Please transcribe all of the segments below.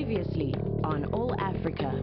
Previously on All Africa.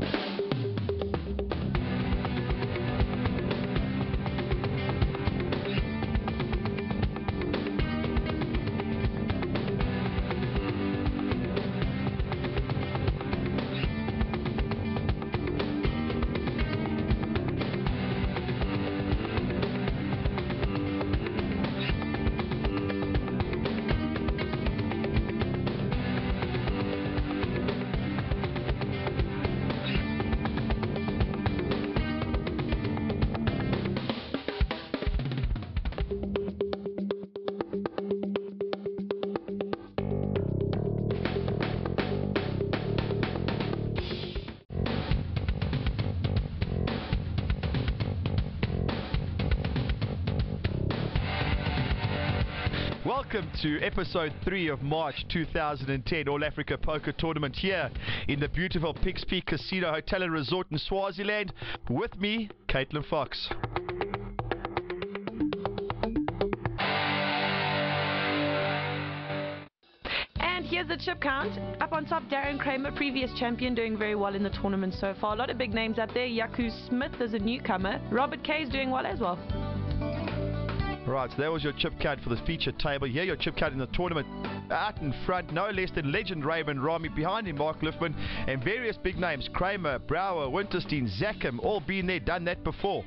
Welcome to episode 3 of March 2010 All Africa Poker Tournament here in the beautiful Pigs Peak Casino Hotel and Resort in Swaziland. With me, Caitlin Fox. And here's the chip count. Up on top, Darren Kramer, previous champion, doing very well in the tournament so far. A lot of big names up there. Jaco Smith is a newcomer. Robert K is doing well as well. Right, so that was your chip count for the feature table. Here your chip count in the tournament. Out in front, no less than legend Raymond Rami. Behind him, Mark Liffman. And various big names. Kramer, Brouwer, Winterstein, Zakem. All been there, done that before.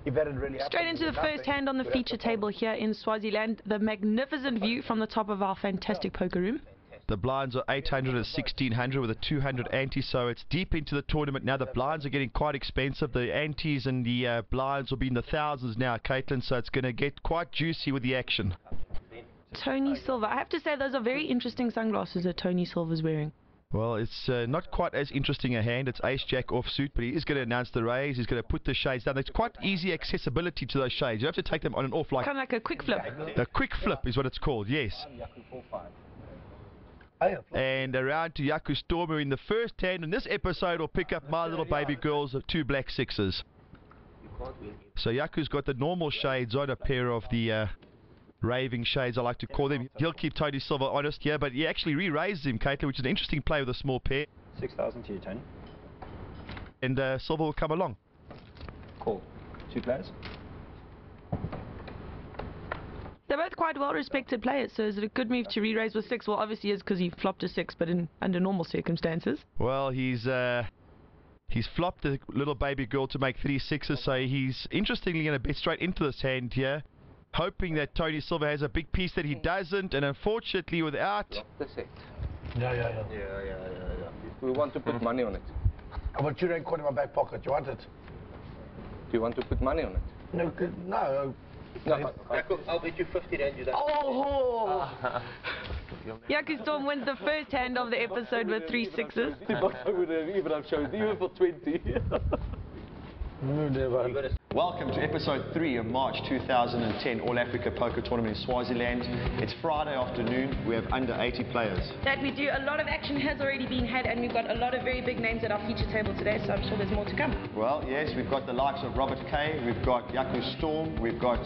Straight into the first hand on the feature table here in Swaziland. The magnificent view from the top of our fantastic poker room. The blinds are 800 and 1600 with a 200 ante, so it's deep into the tournament now. The blinds are getting quite expensive. The antes and the blinds will be in the thousands now, Caitlin, so it's going to get quite juicy with the action. Tony Silva. I have to say those are very interesting sunglasses that Tony Silva's wearing. Well, it's not quite as interesting a hand. It's ace-jack offsuit, but he is going to announce the raise. He's going to put the shades down. There's quite easy accessibility to those shades. You have to take them on and off like... Kind of like a quick flip. A quick flip is what it's called, yes. And around to Jaco Storm, who in the first hand in this episode will pick up my little baby girls of 2 black sixes. So Jaco's got the normal shades on, a pair of the raving shades I like to call them. He'll keep Tony Silva honest here, but he actually re-raises him, Caitlin, which is an interesting play with a small pair. 6,000 to you, Tony. And Silva will come along. Cool. 2 players. They're both quite well-respected players, so is it a good move to re-raise with 6? Well, obviously it's because he flopped a 6, but under normal circumstances. Well, he's flopped the little baby girl to make 3 sixes, so he's interestingly going to bet straight into this hand here, hoping that Tony Silva has a big piece that he doesn't, and unfortunately without... The set. Yeah. We want to put money on it. I want you don't quite in my back pocket. You want it? Do you want to put money on it? No, no. No, I'll bet you 50 rand you don't. Oh! Jaco Storm wins the first hand of the episode with 3 sixes. I would have even have chosen even for 20. Welcome to episode 3 of March 2010 All Africa Poker Tournament in Swaziland. It's Friday afternoon. We have under 80 players. That we do. A lot of action has already been had, and we've got a lot of very big names at our feature table today, so I'm sure there's more to come. Well, yes, we've got the likes of Robert K, we've got Jaco Storm, we've got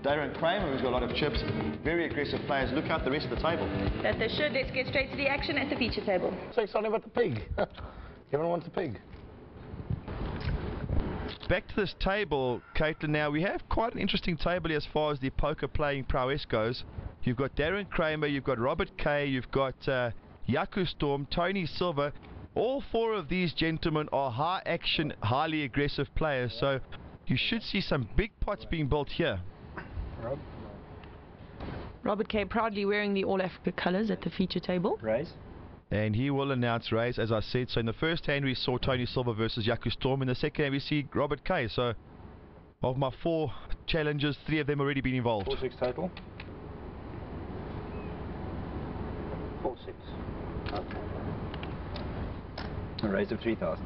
Darren Kramer, who's got a lot of chips. Very aggressive players. Look out the rest of the table. That they should. Let's get straight to the action at the feature table. So excited about the pig. Everyone wants a pig. Back to this table, Caitlin. Now we have quite an interesting table here as far as the poker playing prowess goes. You've got Darren Kramer, you've got Robert K, you've got Jaco Storm, Tony Silva. All 4 of these gentlemen are high action, highly aggressive players, so you should see some big pots being built here. Robert K proudly wearing the All Africa colours at the feature table. Raise. And he will announce raise, as I said. So in the first hand we saw Tony Silva versus Jaco Storm. In the second hand we see Robert K. So of my 4 challenges, 3 of them already been involved. 4-6 total. 4-6. Okay. A raise of 3,000.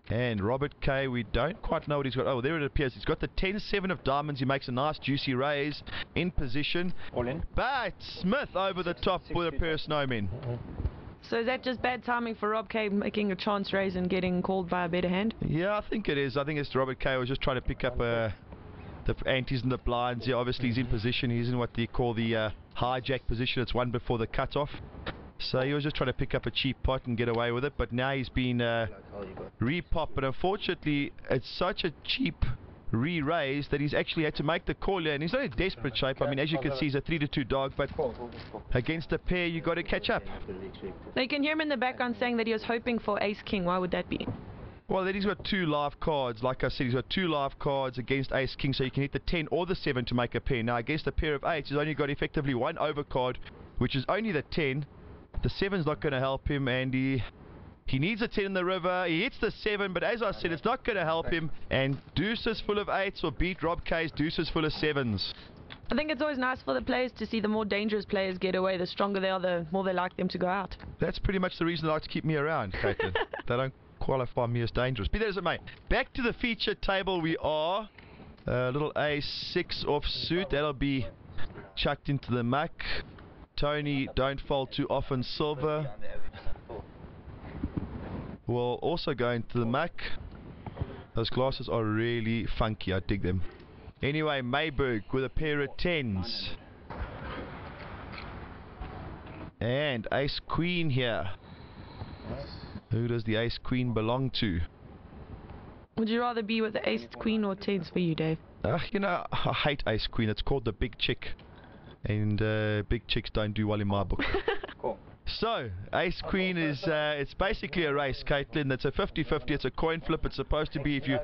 And Robert K, we don't quite know what he's got. Oh, there it appears. He's got the 10-7 of diamonds. He makes a nice juicy raise in position. All in. But Smith over the top with a pair of snowmen. So is that just bad timing for Rob K making a chance raise and getting called by a better hand? Yeah, I think it is. I think it's Robert K was just trying to pick up the antes and the blinds. Yeah, obviously he's in position. He's in what they call the hijack position. It's one before the cutoff. So he was just trying to pick up a cheap pot and get away with it, but now he's been re-popped. But unfortunately, it's such a cheap re-raise that he's actually had to make the call here, and he's not in desperate shape. I mean, as you can see, he's a 3-2 dog, but against a pair, you got to catch up. Now you can hear him in the background saying that he was hoping for ace king. Why would that be? Well, then he's got 2 live cards. Like I said, he's got 2 live cards against ace king, so you can hit the 10 or the 7 to make a pair. Now against a pair of 8s, he's only got effectively 1 overcard, which is only the 10. The 7's not going to help him, and he needs a 10 in the river. He hits the 7, but as I said, it's not going to help him. And deuces full of 8s will beat Rob K's deuces full of 7s. I think it's always nice for the players to see the more dangerous players get away. The stronger they are, the more they like them to go out. That's pretty much the reason they like to keep me around, Caitlin. They don't qualify me as dangerous. Be that as it may. Back to the feature table we are. A little A6 offsuit. That'll be chucked into the muck. Tony, don't fall too often. Silva will also go into the muck. Those glasses are really funky. I dig them. Anyway, Mayberg with a pair of 10s. And ace queen here. Who does the ace queen belong to? Would you rather be with the ace queen or 10s for you, Dave? You know, I hate ace queen. It's called the big chick. And big chicks don't do well in my book. Cool. So, ace queen is, it's basically a race, Caitlin. It's a 50-50, it's a coin flip. It's supposed to be if you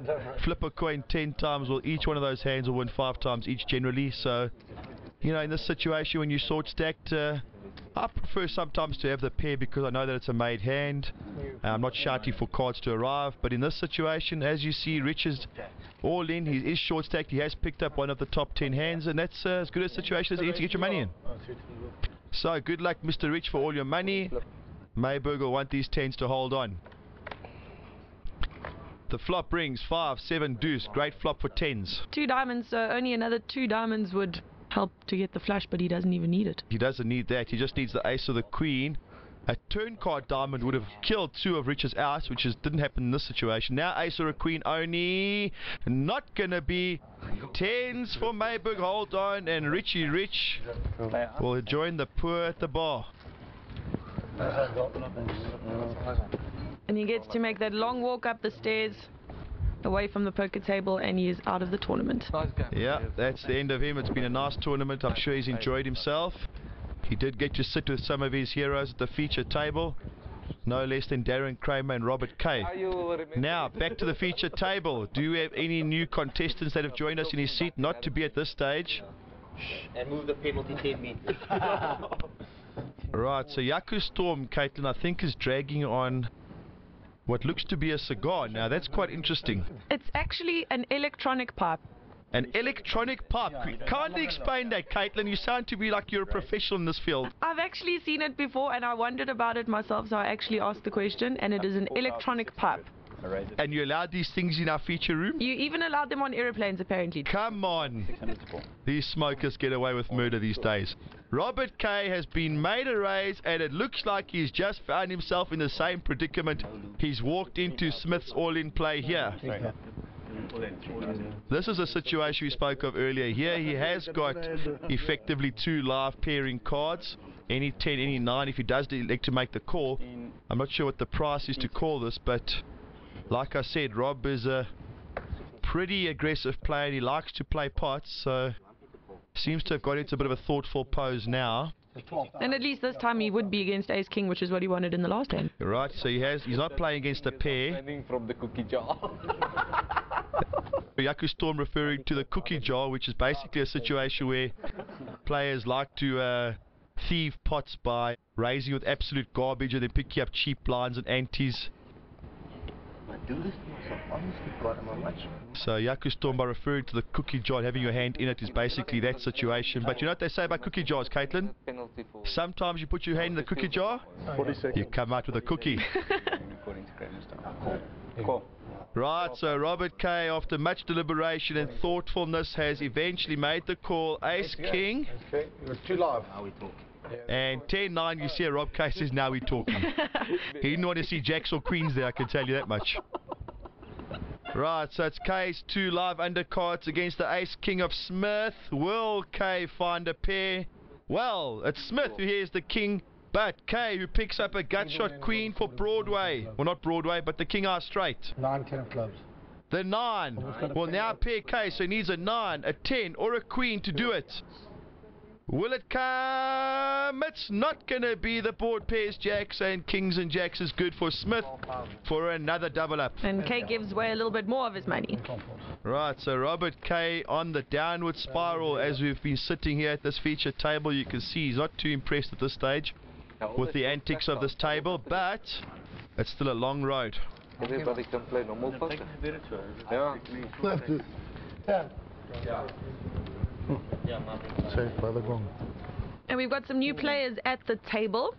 flip a coin 10 times, well, each one of those hands will win 5 times each generally. So, you know, in this situation when you short stacked, I prefer sometimes to have the pair because I know that it's a made hand. I'm not shouting for cards to arrive, but in this situation, as you see, Rich is all in. He is short stacked. He has picked up one of the top 10 hands, and that's as good a situation as any to get your money in. So good luck, Mr. Rich, for all your money. Mayberg will want these 10s to hold on. The flop brings 5, 7 deuce. Great flop for 10s. 2 diamonds, so only another 2 diamonds would help to get the flush, but he doesn't even need it. He doesn't need that. He just needs the ace or the queen. A turn card diamond would have killed 2 of Rich's outs, which didn't happen in this situation. Now ace or a queen only. Not going to be 10s for Mayberg. Hold on. And Richie Rich will join the poor at the bar. And he gets to make that long walk up the stairs away from the poker table, and he is out of the tournament. Yeah, that's the end of him. It's been a nice tournament. I'm sure he's enjoyed himself. He did get to sit with some of his heroes at the feature table, no less than Darren Kramer and Robert K. Now, back to the feature table. Do we have any new contestants that have joined us in his seat? Not to be at this stage. And move the penalty 10 meters. Right, so Jaco Storm, Caitlin, I think is dragging on what looks to be a cigar. Now, that's quite interesting. It's actually an electronic pipe. An electronic pipe. Kindly explain that, Caitlin. You sound to be like you're a professional in this field. I've actually seen it before, and I wondered about it myself, so I actually asked the question, and it is an electronic pipe. And you allowed these things in our feature room? You even allowed them on aeroplanes, apparently. Come on. These smokers get away with murder these days. Robert K has been made a raise, and it looks like he's just found himself in the same predicament. He's walked into Smith's all-in play here. This is a situation we spoke of earlier. Here he has got effectively 2 live pairing cards. Any 10, any 9 if he does elect to make the call. I'm not sure what the price is to call this, but like I said, Rob is a pretty aggressive player and he likes to play pots, so seems to have got into a bit of a thoughtful pose now. And at least this time he would be against ace king, which is what he wanted in the last hand. Right, so he's not playing against a pair. From the cookie jar. Jaco Storm referring to the cookie jar, which is basically a situation where players like to thieve pots by raising with absolute garbage and then picking up cheap blinds and antes. So Jaco Storm, by referring to the cookie jar and having your hand in it, is basically that situation. But you know what they say about cookie jars, Caitlin? Sometimes you put your hand in the cookie jar, you come out with a cookie. Right, so Robert K, after much deliberation and thoughtfulness, has eventually made the call. Ace King. Okay, you're 2 live. And 10-9, you see Rob K says, now we're talking. He didn't want to see jacks or queens there, I can tell you that much. Right, so it's K's 2 live undercards against the Ace King of Smith. Will K find a pair? Well, it's Smith who hears the King But K, who picks up a gut shot queen for Broadway. Well, not Broadway, but the King Eye straight. 9, 10 of clubs. The 9. Well, now pair K, so he needs a 9, a 10, or a queen to do it. Will it come? It's not going to be the board pairs, jacks and kings and jacks is good for Smith for another double up. And K gives away a little bit more of his money. Right, so Robert K on the downward spiral as we've been sitting here at this feature table. You can see he's not too impressed at this stage with the antics of this table, but it's still a long road. Everybody can play normal poker. Yeah. Safe by the gong. And we've got some new players at the table.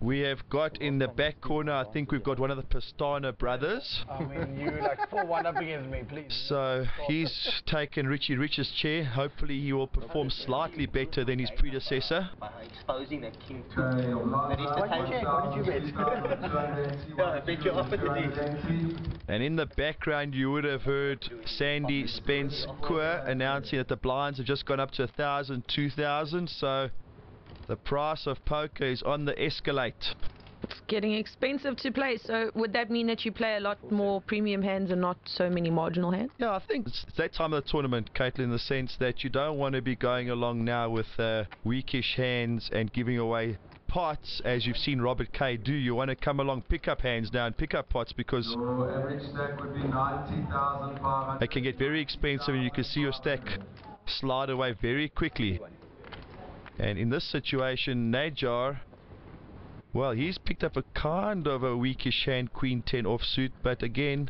We have got in the back corner, I think we've got one of the Pastana brothers. I mean, you like 4-1 up against me, please. So he's taken Richie Rich's chair. Hopefully he will perform slightly better than his predecessor. By exposing that king to that is the time check. What did you bet? Yeah, I bet you offered the And in the background you would have heard Sandy Spence Koor announcing that the blinds have just gone up to 1,000, 2,000. So the price of poker is on the escalate. It's getting expensive to play, so would that mean that you play a lot more premium hands and not so many marginal hands? Yeah, I think it's that time of the tournament, Caitlin, in the sense that you don't want to be going along now with weakish hands and giving away pots as you've seen Robert K do. You want to come along, pick up hands now and pick up pots because Average stack would be 90,500. it can get very expensive and you can see your stack slide away very quickly. And in this situation, Najar, well, he's picked up a kind of a weakish hand, Queen 10 offsuit, but again,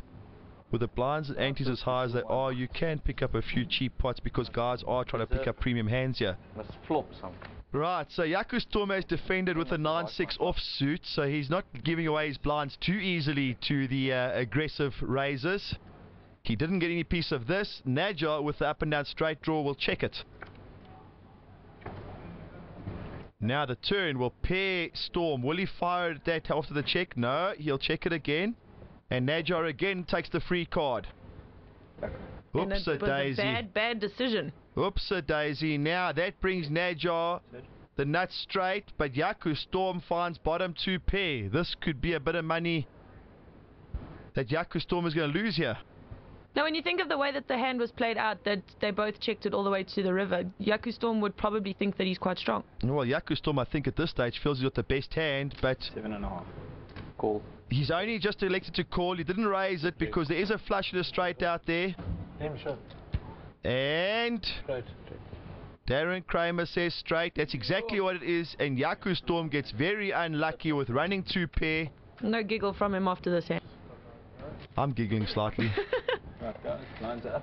with the blinds and antes as high as they are, you can pick up a few cheap pots because guys are trying to pick up premium hands here. Must flop something. Right, so Jaco Storm has defended with a 9-6 offsuit, so he's not giving away his blinds too easily to the aggressive raisers. He didn't get any piece of this. Najar with the up and down straight draw will check it. Now the turn will pair Storm. Will he fire at that after the check? No, he'll check it again. And Najar again takes the free card. And it was a Oopsie-daisy. bad decision. Oopsie-daisy. Now that brings Najar the nuts straight, but Jaco Storm finds bottom 2 pair. This could be a bit of money that Jaco Storm is going to lose here. Now, when you think of the way that the hand was played out, that they both checked it all the way to the river, Jaco Storm would probably think that he's quite strong. Well, Jaco Storm, I think at this stage feels he's got the best hand, but 7.5. Call. he's only just elected to call. He didn't raise it because there is a flush and a straight out there. Him, sure. And Straight. Darren Kramer says straight. That's exactly what it is. And Jaco Storm gets very unlucky with running 2 pair. No giggle from him after this hand. I'm giggling slightly. Right, guys, lines up.